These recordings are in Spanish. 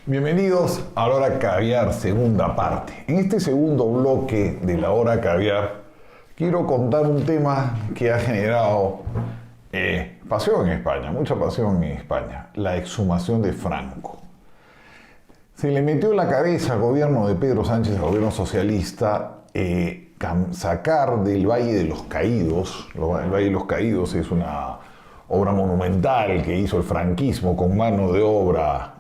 Bienvenidos a La Hora Caviar, segunda parte. En este segundo bloque de La Hora Caviar quiero contar un tema que ha generado pasión en España, mucha pasión en España, la exhumación de Franco. Se le metió en la cabeza al gobierno de Pedro Sánchez, al gobierno socialista, sacar del Valle de los Caídos. El Valle de los Caídos es una obra monumental que hizo el franquismo con mano de obra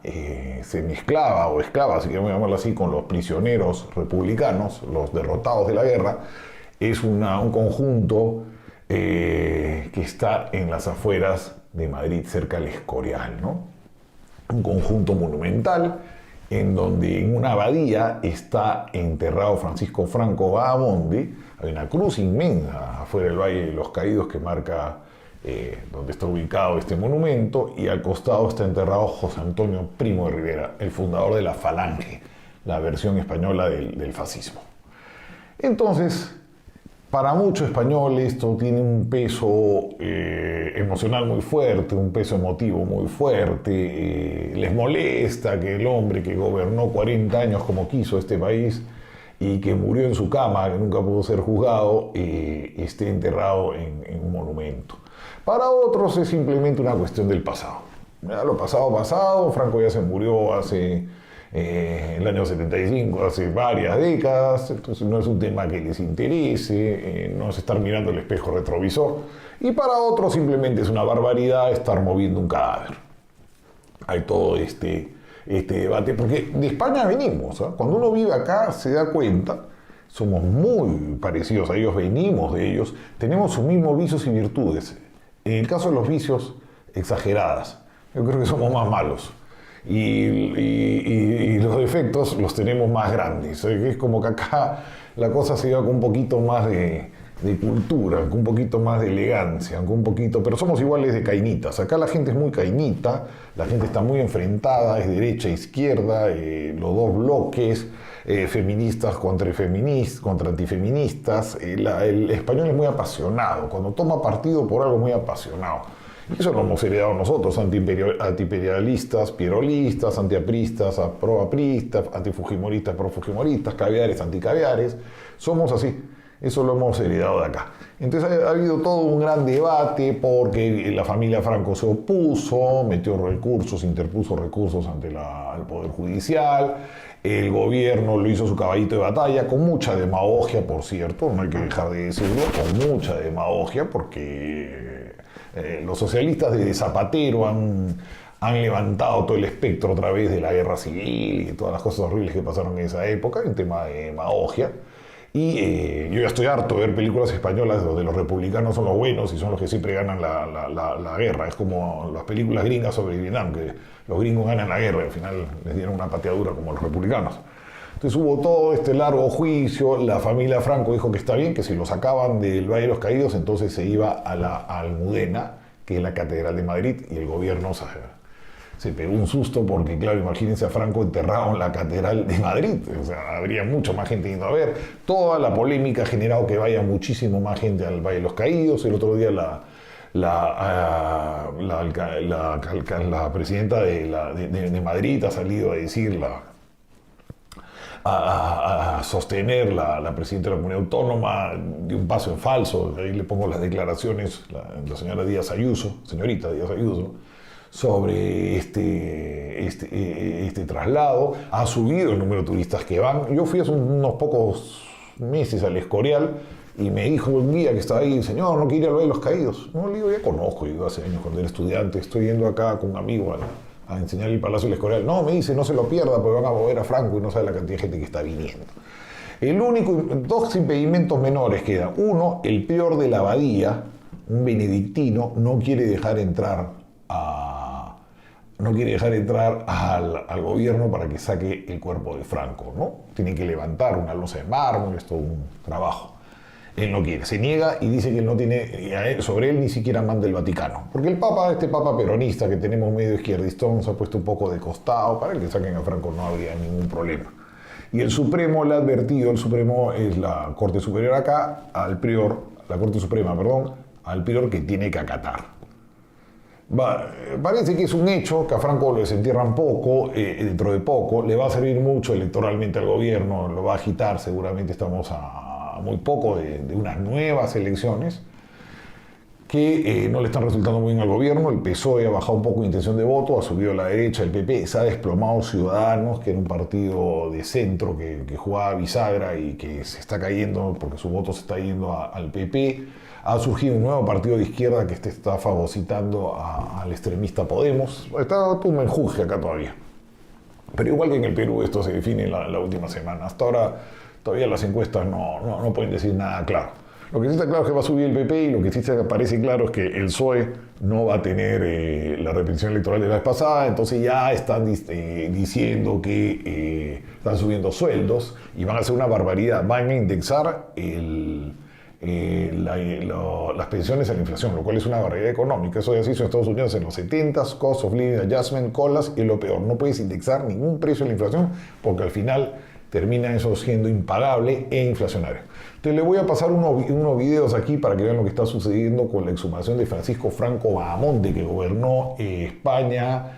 semiesclava o esclava, si queremos llamarlo así, con los prisioneros republicanos, los derrotados de la guerra. Es un conjunto que está en las afueras de Madrid, cerca del Escorial, ¿no? Un conjunto monumental en donde en una abadía está enterrado Francisco Franco Bahamonde. Hay una cruz inmensa afuera del Valle de los Caídos que marca donde está ubicado este monumento, y al costado está enterrado José Antonio Primo de Rivera, el fundador de la Falange, la versión española del fascismo. Entonces, para muchos españoles esto tiene un peso emocional muy fuerte, un peso emotivo muy fuerte. Les molesta que el hombre que gobernó 40 años como quiso este país y que murió en su cama, que nunca pudo ser juzgado, esté enterrado en un monumento. Para otros es simplemente una cuestión del pasado. Ya lo pasado, Franco ya se murió hace el año 75, hace varias décadas, entonces no es un tema que les interese, no es estar mirando el espejo retrovisor. Y para otros simplemente es una barbaridad estar moviendo un cadáver. Hay todo este debate, porque de España venimos, ¿eh? Cuando uno vive acá se da cuenta, somos muy parecidos a ellos, venimos de ellos, tenemos sus mismos vicios y virtudes. En el caso de los vicios, exageradas. Yo creo que somos más malos. Y los defectos los tenemos más grandes. Es como que acá la cosa se lleva con un poquito más de cultura, con un poquito más de elegancia, con un poquito, pero somos iguales de cainitas. Acá la gente es muy cainita, la gente está muy enfrentada, es derecha e izquierda, los dos bloques, feministas contra antifeministas. El español es muy apasionado, cuando toma partido por algo muy apasionado. Y eso lo hemos heredado nosotros, antiimperialistas, pierolistas, antiapristas, proapristas, antifujimoristas, profujimoristas, caviares, anticaviares. Somos así. Eso lo hemos heredado de acá. Entonces ha habido todo un gran debate porque la familia Franco se opuso, interpuso recursos ante el Poder Judicial. El gobierno lo hizo su caballito de batalla, con mucha demagogia, por cierto, no hay que dejar de decirlo, con mucha demagogia, porque los socialistas de Zapatero han levantado todo el espectro a través de la guerra civil y de todas las cosas horribles que pasaron en esa época, en tema de demagogia. Y yo ya estoy harto de ver películas españolas donde los republicanos son los buenos y son los que siempre ganan la guerra. Es como las películas gringas sobre Vietnam, que los gringos ganan la guerra y al final les dieron una pateadura como los republicanos. Entonces hubo todo este largo juicio. La familia Franco dijo que está bien, que si lo sacaban del Valle de los Caídos, entonces se iba a la Almudena, que es la Catedral de Madrid, y el gobierno se pegó un susto porque, claro, imagínense a Franco enterrado en la Catedral de Madrid. O sea, habría mucho más gente yendo a ver. Toda la polémica ha generado que vaya muchísimo más gente al Valle de los Caídos. El otro día la presidenta de Madrid ha salido a decir, a sostener la presidenta de la Comunidad Autónoma de un paso en falso. Ahí le pongo las declaraciones, la señora señorita Díaz Ayuso, sobre este traslado. Ha subido el número de turistas que van. Yo fui hace unos pocos meses al Escorial y me dijo un guía que estaba ahí: señor, ¿no quiere ir al Valle de los Caídos? No, le digo, ya conozco, yo hace años cuando era estudiante, estoy yendo acá con un amigo a enseñar el Palacio del Escorial. No, me dice, no se lo pierda porque van a mover a Franco y no sabe la cantidad de gente que está viniendo. Dos impedimentos menores quedan. Uno, el peor de la abadía, un benedictino, no quiere dejar entrar al gobierno para que saque el cuerpo de Franco, ¿no? Tienen que levantar una losa de mármol, es todo un trabajo. Él no quiere, se niega y dice que él no tiene, sobre él ni siquiera manda el Vaticano. Porque este papa peronista que tenemos medio izquierdistón se ha puesto un poco de costado. Para que saquen a Franco no habría ningún problema. Y el Supremo le ha advertido, el Supremo es la Corte Superior acá, la Corte Suprema, al prior, que tiene que acatar. Parece que es un hecho que a Franco lo desentierran poco, dentro de poco, le va a servir mucho electoralmente al gobierno, lo va a agitar, seguramente estamos a muy poco de unas nuevas elecciones que no le están resultando muy bien al gobierno. El PSOE ha bajado un poco de intención de voto, ha subido a la derecha, el PP se ha desplomado Ciudadanos, que era un partido de centro que jugaba bisagra y que se está cayendo porque su voto se está yendo al PP. Ha surgido un nuevo partido de izquierda que está fagocitando al extremista Podemos. Está un menjunje acá todavía. Pero igual que en el Perú, esto se define en la última semana. Hasta ahora todavía las encuestas no pueden decir nada claro. Lo que sí está claro es que va a subir el PP y lo que sí parece claro es que el PSOE no va a tener la repetición electoral de la vez pasada, entonces ya están diciendo que están subiendo sueldos y van a hacer una barbaridad, van a indexar las pensiones a la inflación, lo cual es una barbaridad económica. Eso ya se hizo en Estados Unidos en los 70s, Cost of Living Adjustment, colas, y lo peor, no puedes indexar ningún precio de la inflación porque al final termina eso siendo impagable e inflacionario. Entonces le voy a pasar unos videos aquí para que vean lo que está sucediendo con la exhumación de Francisco Franco Bahamonde, que gobernó España,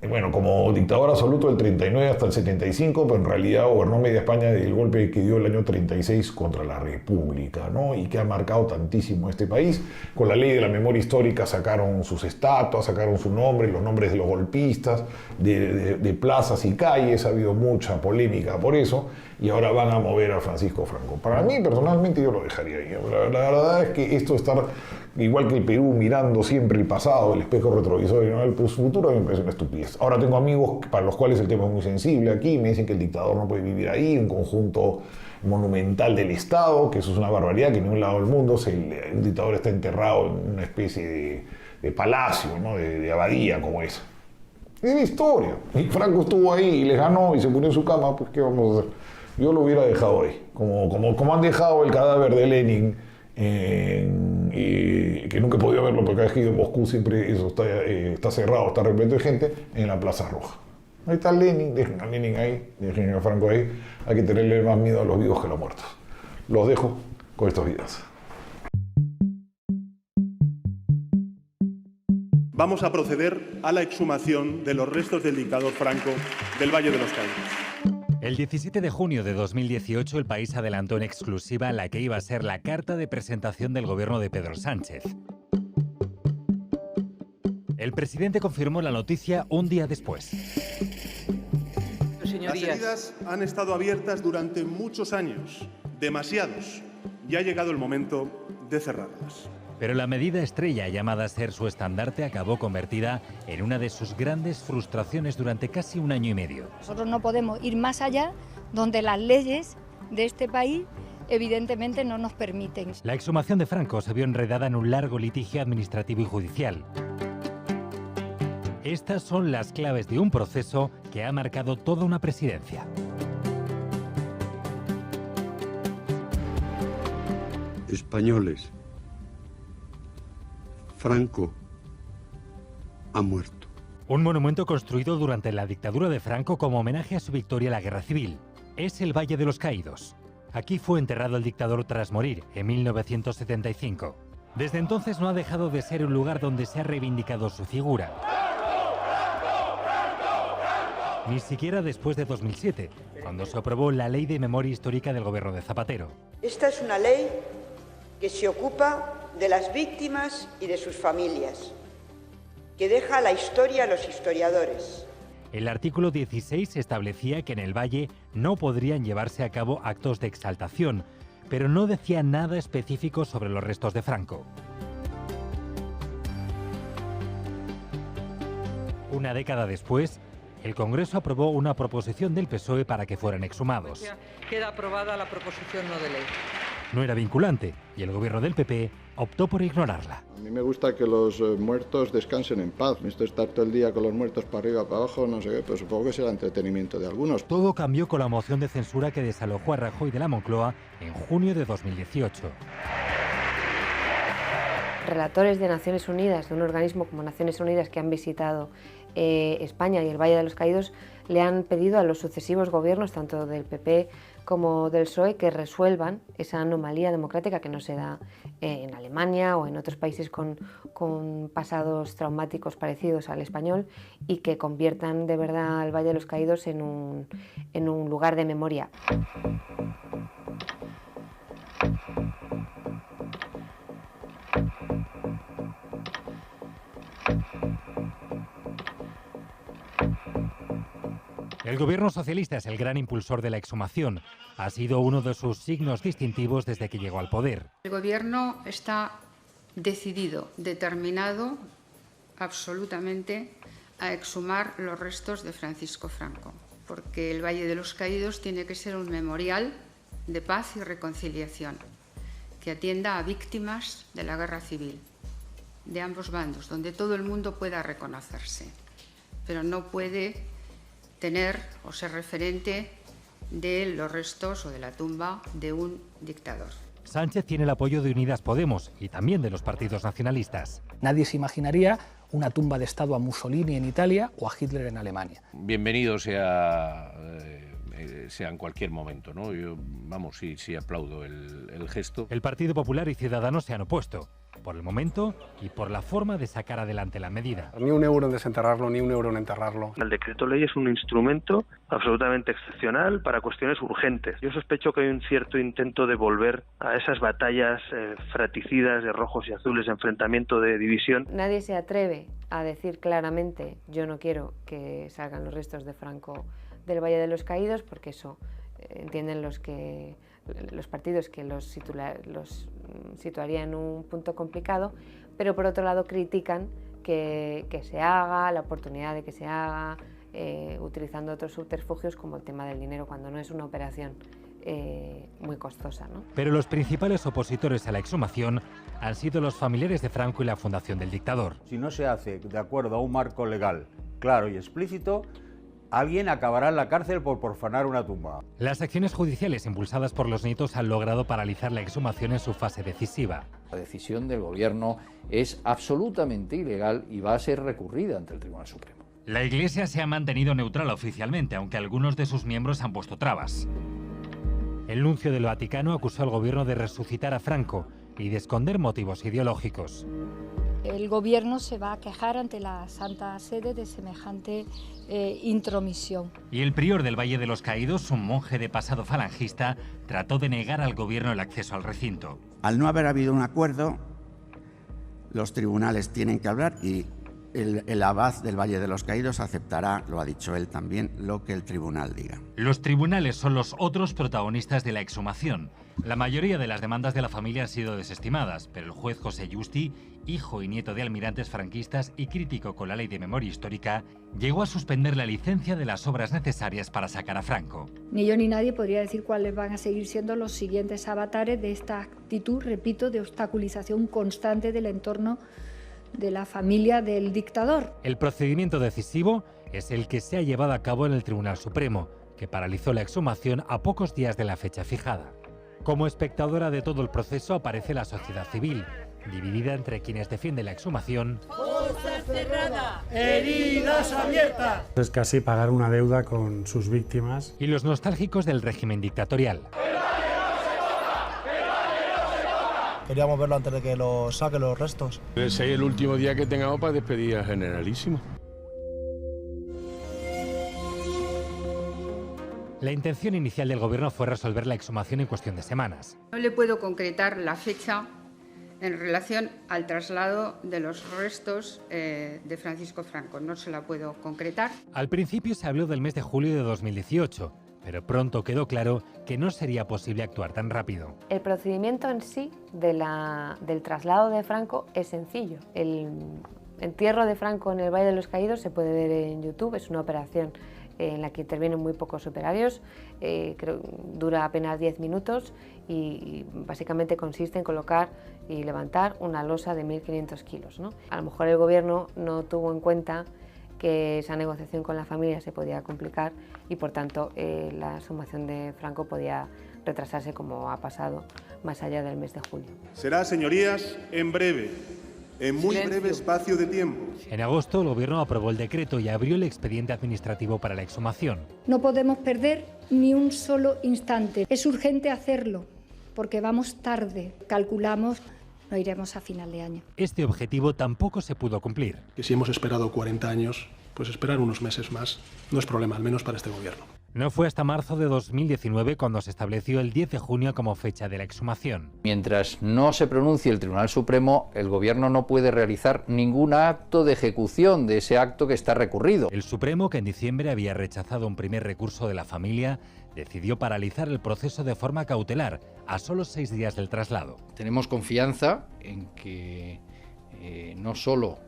bueno, como dictador absoluto del 39 hasta el 75, pero en realidad gobernó media España desde el golpe que dio el año 36 contra la República, ¿no? Y que ha marcado tantísimo este país. Con la ley de la memoria histórica sacaron sus estatuas, sacaron su nombre, los nombres de los golpistas, de plazas y calles. Ha habido mucha polémica por eso, y ahora van a mover a Francisco Franco. Para mí, personalmente, yo lo dejaría ahí. La verdad es que esto de estar, igual que el Perú, mirando siempre el pasado, el espejo retrovisor y no el futuro, me parece una estupidez. Ahora tengo amigos para los cuales el tema es muy sensible aquí, me dicen que el dictador no puede vivir ahí, un conjunto monumental del Estado, que eso es una barbaridad, que en ningún lado del mundo un dictador está enterrado en una especie de palacio, ¿no? de abadía como esa. Es la historia. Y Franco estuvo ahí y les ganó y se murió en su cama, pues ¿qué vamos a hacer? Yo lo hubiera dejado ahí, como han dejado el cadáver de Lenin, que nunca he podido verlo porque cada vez que he ido a Moscú siempre eso está cerrado, está repleto de gente, en la Plaza Roja. Ahí está Lenin, dejen a Lenin ahí, dejen a Franco ahí. Hay que tenerle más miedo a los vivos que a los muertos. Los dejo con estos videos. Vamos a proceder a la exhumación de los restos del dictador Franco del Valle de los Caídos. El 17 de junio de 2018 el país adelantó en exclusiva la que iba a ser la carta de presentación del gobierno de Pedro Sánchez. El presidente confirmó la noticia un día después. Las heridas han estado abiertas durante muchos años, demasiados, y ha llegado el momento de cerrarlas. Pero la medida estrella llamada a ser su estandarte acabó convertida en una de sus grandes frustraciones durante casi un año y medio. Nosotros no podemos ir más allá, donde las leyes de este país evidentemente no nos permiten. La exhumación de Franco se vio enredada en un largo litigio administrativo y judicial. Estas son las claves de un proceso que ha marcado toda una presidencia. Españoles, Franco ha muerto. Un monumento construido durante la dictadura de Franco como homenaje a su victoria en la Guerra Civil. Es el Valle de los Caídos. Aquí fue enterrado el dictador tras morir, en 1975. Desde entonces no ha dejado de ser un lugar donde se ha reivindicado su figura. Ni siquiera después de 2007, cuando se aprobó la Ley de Memoria Histórica del gobierno de Zapatero. Esta es una ley que se ocupa de las víctimas y de sus familias, que deja la historia a los historiadores. El artículo 16 establecía que en el Valle no podrían llevarse a cabo actos de exaltación, pero no decía nada específico sobre los restos de Franco. Una década después, el Congreso aprobó una proposición del PSOE para que fueran exhumados. Queda aprobada la proposición no de ley. No era vinculante y el gobierno del PP optó por ignorarla. A mí me gusta que los muertos descansen en paz. Esto de estar todo el día con los muertos para arriba, para abajo, no sé qué, pero supongo que será entretenimiento de algunos. Todo cambió con la moción de censura que desalojó a Rajoy de la Moncloa en junio de 2018. Relatores de Naciones Unidas, de un organismo como Naciones Unidas que han visitado España y el Valle de los Caídos, le han pedido a los sucesivos gobiernos, tanto del PP como del PSOE que resuelvan esa anomalía democrática que no se da en Alemania o en otros países con pasados traumáticos parecidos al español y que conviertan de verdad al Valle de los Caídos en un lugar de memoria. El gobierno socialista es el gran impulsor de la exhumación. Ha sido uno de sus signos distintivos desde que llegó al poder. El gobierno está decidido, determinado absolutamente a exhumar los restos de Francisco Franco, porque el Valle de los Caídos tiene que ser un memorial de paz y reconciliación, que atienda a víctimas de la guerra civil, de ambos bandos, donde todo el mundo pueda reconocerse, pero no puede tener o ser referente de los restos o de la tumba de un dictador. Sánchez tiene el apoyo de Unidas Podemos y también de los partidos nacionalistas. Nadie se imaginaría una tumba de Estado a Mussolini en Italia o a Hitler en Alemania. Bienvenido sea en cualquier momento, ¿no? Yo, vamos, sí aplaudo el gesto. El Partido Popular y Ciudadanos se han opuesto, por el momento y por la forma de sacar adelante la medida. Ni un euro en desenterrarlo, ni un euro en enterrarlo. El decreto ley es un instrumento absolutamente excepcional para cuestiones urgentes. Yo sospecho que hay un cierto intento de volver a esas batallas fraticidas de rojos y azules, de enfrentamiento, de división. Nadie se atreve a decir claramente: yo no quiero que salgan los restos de Franco del Valle de los Caídos, porque eso entienden los partidos que los situaría en un punto complicado, pero por otro lado critican que se haga, la oportunidad de que se haga, utilizando otros subterfugios como el tema del dinero, cuando no es una operación muy costosa, ¿no? Pero los principales opositores a la exhumación han sido los familiares de Franco y la Fundación del Dictador. Si no se hace de acuerdo a un marco legal claro y explícito, alguien acabará en la cárcel por profanar una tumba. Las acciones judiciales impulsadas por los nietos han logrado paralizar la exhumación en su fase decisiva. La decisión del gobierno es absolutamente ilegal y va a ser recurrida ante el Tribunal Supremo. La Iglesia se ha mantenido neutral oficialmente, aunque algunos de sus miembros han puesto trabas. El nuncio del Vaticano acusó al gobierno de resucitar a Franco y de esconder motivos ideológicos. El gobierno se va a quejar ante la Santa Sede de semejante intromisión. Y el prior del Valle de los Caídos, un monje de pasado falangista, trató de negar al gobierno el acceso al recinto. Al no haber habido un acuerdo, los tribunales tienen que hablar y el abad del Valle de los Caídos aceptará, lo ha dicho él también, lo que el tribunal diga. Los tribunales son los otros protagonistas de la exhumación. La mayoría de las demandas de la familia han sido desestimadas, pero el juez José Justi, hijo y nieto de almirantes franquistas y crítico con la ley de memoria histórica, llegó a suspender la licencia de las obras necesarias para sacar a Franco. Ni yo ni nadie podría decir cuáles van a seguir siendo los siguientes avatares de esta actitud, repito, de obstaculización constante del entorno de la familia del dictador. El procedimiento decisivo es el que se ha llevado a cabo en el Tribunal Supremo, que paralizó la exhumación a pocos días de la fecha fijada. Como espectadora de todo el proceso aparece la sociedad civil, dividida entre quienes defienden la exhumación, ¡Fosas cerradas! ¡Heridas abiertas! Es casi pagar una deuda con sus víctimas. Y los nostálgicos del régimen dictatorial. Queríamos verlo antes de que saquen los restos. Ese es el último día que tengamos para despedir al Generalísimo. La intención inicial del gobierno fue resolver la exhumación en cuestión de semanas. No le puedo concretar la fecha en relación al traslado de los restos de Francisco Franco. No se la puedo concretar. Al principio se habló del mes de julio de 2018, pero pronto quedó claro que no sería posible actuar tan rápido. El procedimiento en sí del traslado de Franco es sencillo. El entierro de Franco en el Valle de los Caídos se puede ver en YouTube, es una operación en la que intervienen muy pocos operarios, dura apenas 10 minutos y básicamente consiste en colocar y levantar una losa de 1.500 kilos, ¿no? A lo mejor el gobierno no tuvo en cuenta que esa negociación con la familia se podía complicar y por tanto la exhumación de Franco podía retrasarse, como ha pasado, más allá del mes de julio. Será, señorías, en breve, en muy breve espacio de tiempo. En agosto, el gobierno aprobó el decreto y abrió el expediente administrativo para la exhumación. No podemos perder ni un solo instante. Es urgente hacerlo, porque vamos tarde. Calculamos, no iremos a final de año. Este objetivo tampoco se pudo cumplir. Que si hemos esperado 40 años, pues esperar unos meses más no es problema, al menos para este gobierno. No fue hasta marzo de 2019 cuando se estableció el 10 de junio como fecha de la exhumación. Mientras no se pronuncie el Tribunal Supremo, el Gobierno no puede realizar ningún acto de ejecución de ese acto que está recurrido. El Supremo, que en diciembre había rechazado un primer recurso de la familia, decidió paralizar el proceso de forma cautelar, a solo 6 días del traslado. Tenemos confianza en que no solo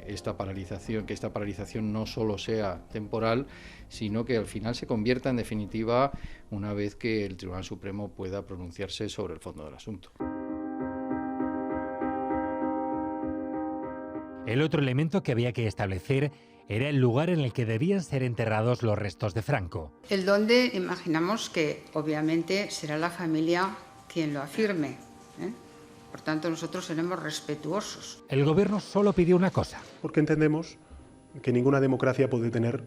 esta paralización no solo sea temporal, sino que al final se convierta en definitiva una vez que el Tribunal Supremo pueda pronunciarse sobre el fondo del asunto. El otro elemento que había que establecer era el lugar en el que debían ser enterrados los restos de Franco. El dónde imaginamos que obviamente será la familia quien lo afirme, ¿eh? Por tanto, nosotros seremos respetuosos. El gobierno solo pidió una cosa. Porque entendemos que ninguna democracia puede tener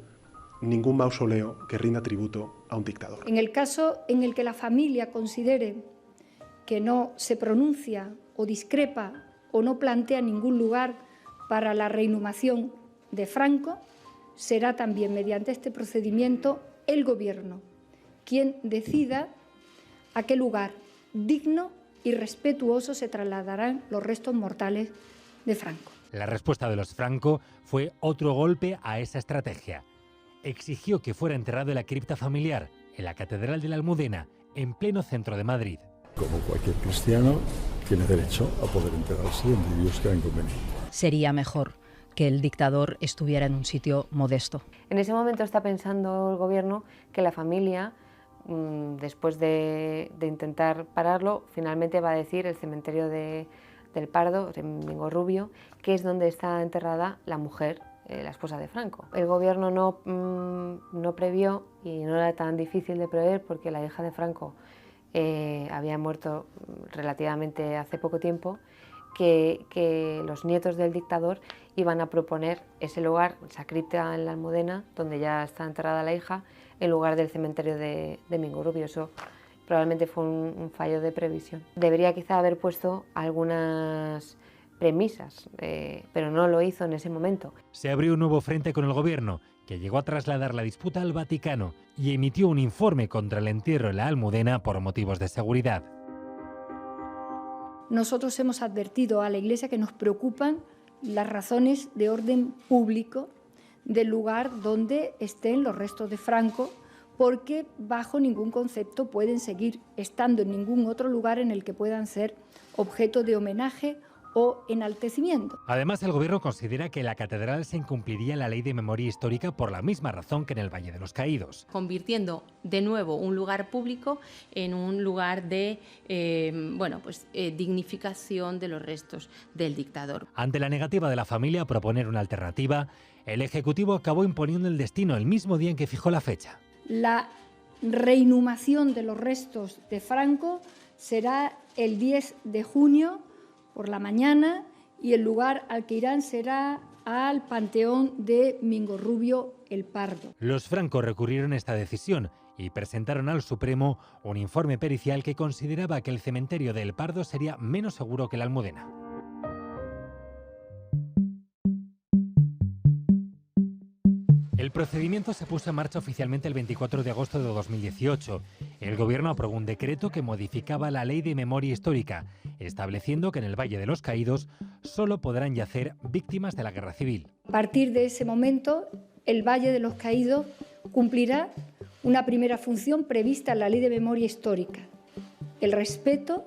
ningún mausoleo que rinda tributo a un dictador. En el caso en el que la familia considere que no se pronuncia o discrepa o no plantea ningún lugar para la reinhumación de Franco, será también mediante este procedimiento el gobierno quien decida a qué lugar digno y respetuoso se trasladarán los restos mortales de Franco. La respuesta de los Franco fue otro golpe a esa estrategia. Exigió que fuera enterrado en la cripta familiar, en la Catedral de la Almudena, en pleno centro de Madrid. Como cualquier cristiano, tiene derecho a poder enterrarse donde Dios crea conveniente. Sería mejor que el dictador estuviera en un sitio modesto. En ese momento está pensando el gobierno que la familia, después de intentar pararlo, finalmente va a decir el cementerio del Pardo, en Mingorrubio, que es donde está enterrada la mujer, la esposa de Franco. El gobierno no previó, y no era tan difícil de prever porque la hija de Franco había muerto relativamente hace poco tiempo, que los nietos del dictador iban a proponer ese lugar, esa cripta en la Almudena, donde ya está enterrada la hija, en lugar del cementerio de Mingorrubio. Eso probablemente fue un fallo de previsión. Debería quizá haber puesto algunas premisas, pero no lo hizo en ese momento. Se abrió un nuevo frente con el gobierno, que llegó a trasladar la disputa al Vaticano y emitió un informe contra el entierro en la Almudena por motivos de seguridad. Nosotros hemos advertido a la Iglesia que nos preocupan las razones de orden público del lugar donde estén los restos de Franco, porque bajo ningún concepto pueden seguir estando en ningún otro lugar en el que puedan ser objeto de homenaje o enaltecimiento. Además, el gobierno considera que la catedral se incumpliría la ley de memoria histórica por la misma razón que en el Valle de los Caídos. Convirtiendo de nuevo un lugar público en un lugar de dignificación de los restos del dictador. Ante la negativa de la familia a proponer una alternativa, el Ejecutivo acabó imponiendo el destino el mismo día en que fijó la fecha. La reinhumación de los restos de Franco será el 10 de junio por la mañana y el lugar al que irán será al Panteón de Mingorrubio el Pardo. Los Franco recurrieron a esta decisión y presentaron al Supremo un informe pericial que consideraba que el cementerio de El Pardo sería menos seguro que la Almudena. El procedimiento se puso en marcha oficialmente el 24 de agosto de 2018. El gobierno aprobó un decreto que modificaba la ley de memoria histórica, estableciendo que en el Valle de los Caídos solo podrán yacer víctimas de la Guerra Civil. A partir de ese momento, el Valle de los Caídos cumplirá una primera función prevista en la ley de memoria histórica: el respeto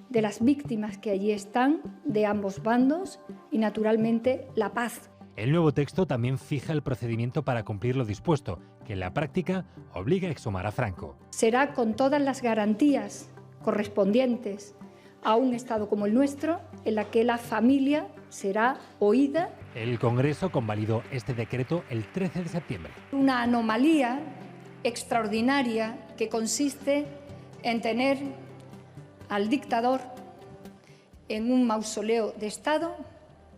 de las víctimas que allí están, de ambos bandos, y naturalmente la paz. El nuevo texto también fija el procedimiento para cumplir lo dispuesto, que en la práctica obliga a exhumar a Franco. Será con todas las garantías correspondientes a un Estado como el nuestro, en la que la familia será oída. El Congreso convalidó este decreto el 13 de septiembre. Una anomalía extraordinaria que consiste en tener al dictador en un mausoleo de Estado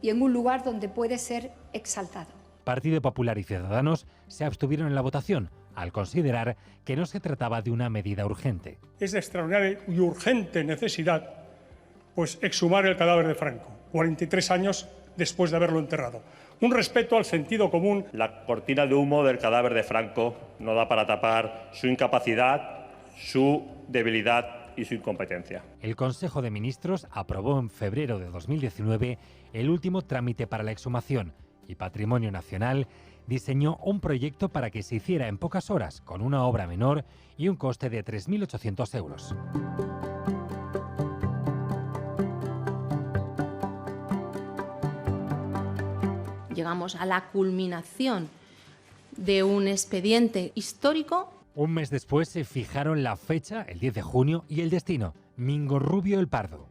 y en un lugar donde puede ser exaltado. Partido Popular y Ciudadanos se abstuvieron en la votación al considerar que no se trataba de una medida urgente. Es de extraordinaria y urgente necesidad pues exhumar el cadáver de Franco, 43 años después de haberlo enterrado. Un respeto al sentido común. La cortina de humo del cadáver de Franco no da para tapar su incapacidad, su debilidad y su incompetencia. El Consejo de Ministros aprobó en febrero de 2019 el último trámite para la exhumación y Patrimonio Nacional diseñó un proyecto para que se hiciera en pocas horas, con una obra menor y un coste de 3.800 euros. Llegamos a la culminación de un expediente histórico. Un mes después se fijaron la fecha, el 10 de junio, y el destino, Mingorrubio el Pardo.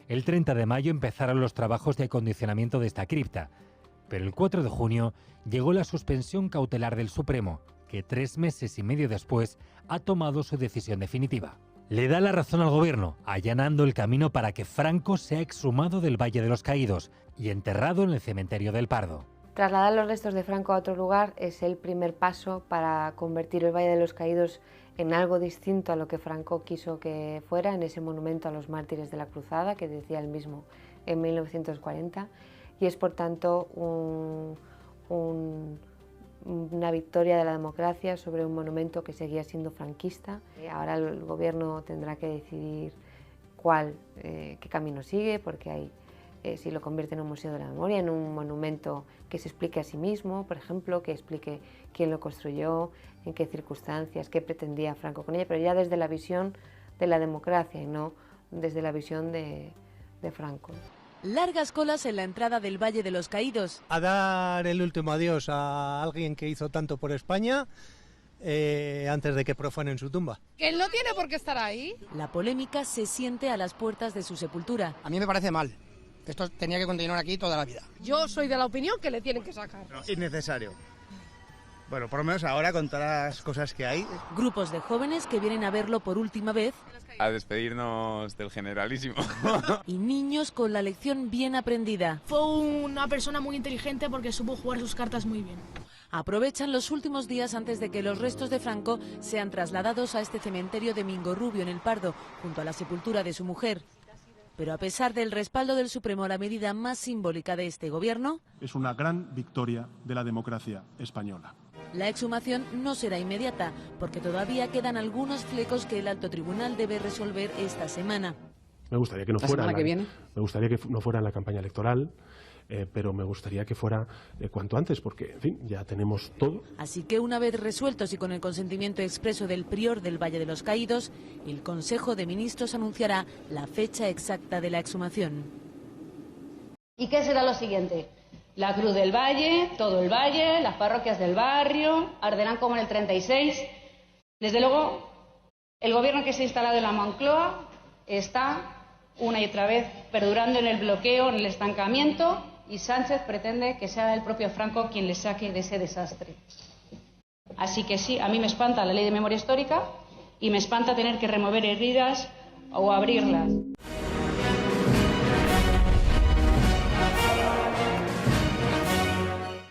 El 30 de mayo empezaron los trabajos de acondicionamiento de esta cripta, pero el 4 de junio llegó la suspensión cautelar del Supremo, que 3 meses y medio después ha tomado su decisión definitiva. Le da la razón al gobierno, allanando el camino para que Franco sea exhumado del Valle de los Caídos y enterrado en el cementerio del Pardo. Trasladar los restos de Franco a otro lugar es el primer paso para convertir el Valle de los Caídos en algo distinto a lo que Franco quiso que fuera, en ese monumento a los mártires de la Cruzada, que decía él mismo en 1940, y es por tanto una victoria de la democracia sobre un monumento que seguía siendo franquista. Ahora el gobierno tendrá que decidir qué camino sigue, porque hay si lo convierte en un museo de la memoria, en un monumento que se explique a sí mismo, por ejemplo, que explique quién lo construyó, en qué circunstancias, qué pretendía Franco con ella, pero ya desde la visión de la democracia y no desde la visión de Franco. Largas colas en la entrada del Valle de los Caídos. A dar el último adiós a alguien que hizo tanto por España antes de que profanen su tumba. Que él no tiene por qué estar ahí. La polémica se siente a las puertas de su sepultura. A mí me parece mal. Esto tenía que continuar aquí toda la vida. Yo soy de la opinión que le tienen que sacar. No, innecesario. Bueno, por lo menos ahora con todas las cosas que hay. Grupos de jóvenes que vienen a verlo por última vez. A despedirnos del generalísimo. Y niños con la lección bien aprendida. Fue una persona muy inteligente porque supo jugar sus cartas muy bien. Aprovechan los últimos días antes de que los restos de Franco sean trasladados a este cementerio de Mingorrubio en el Pardo, junto a la sepultura de su mujer. Pero a pesar del respaldo del Supremo a la medida más simbólica de este gobierno, es una gran victoria de la democracia española. La exhumación no será inmediata, porque todavía quedan algunos flecos que el alto tribunal debe resolver esta semana. Me gustaría que no fuera me gustaría que no fuera en la campaña electoral, pero me gustaría que fuera cuanto antes, porque, en fin, ya tenemos todo. Así que una vez resueltos y con el consentimiento expreso del prior del Valle de los Caídos, el Consejo de Ministros anunciará la fecha exacta de la exhumación. ¿Y qué será lo siguiente? La Cruz del Valle, todo el valle, las parroquias del barrio, arderán como en el 36. Desde luego, el gobierno que se ha instalado en la Moncloa está una y otra vez perdurando en el bloqueo, en el estancamiento, y Sánchez pretende que sea el propio Franco quien le saque de ese desastre. Así que sí, a mí me espanta la ley de memoria histórica y me espanta tener que remover heridas o abrirlas.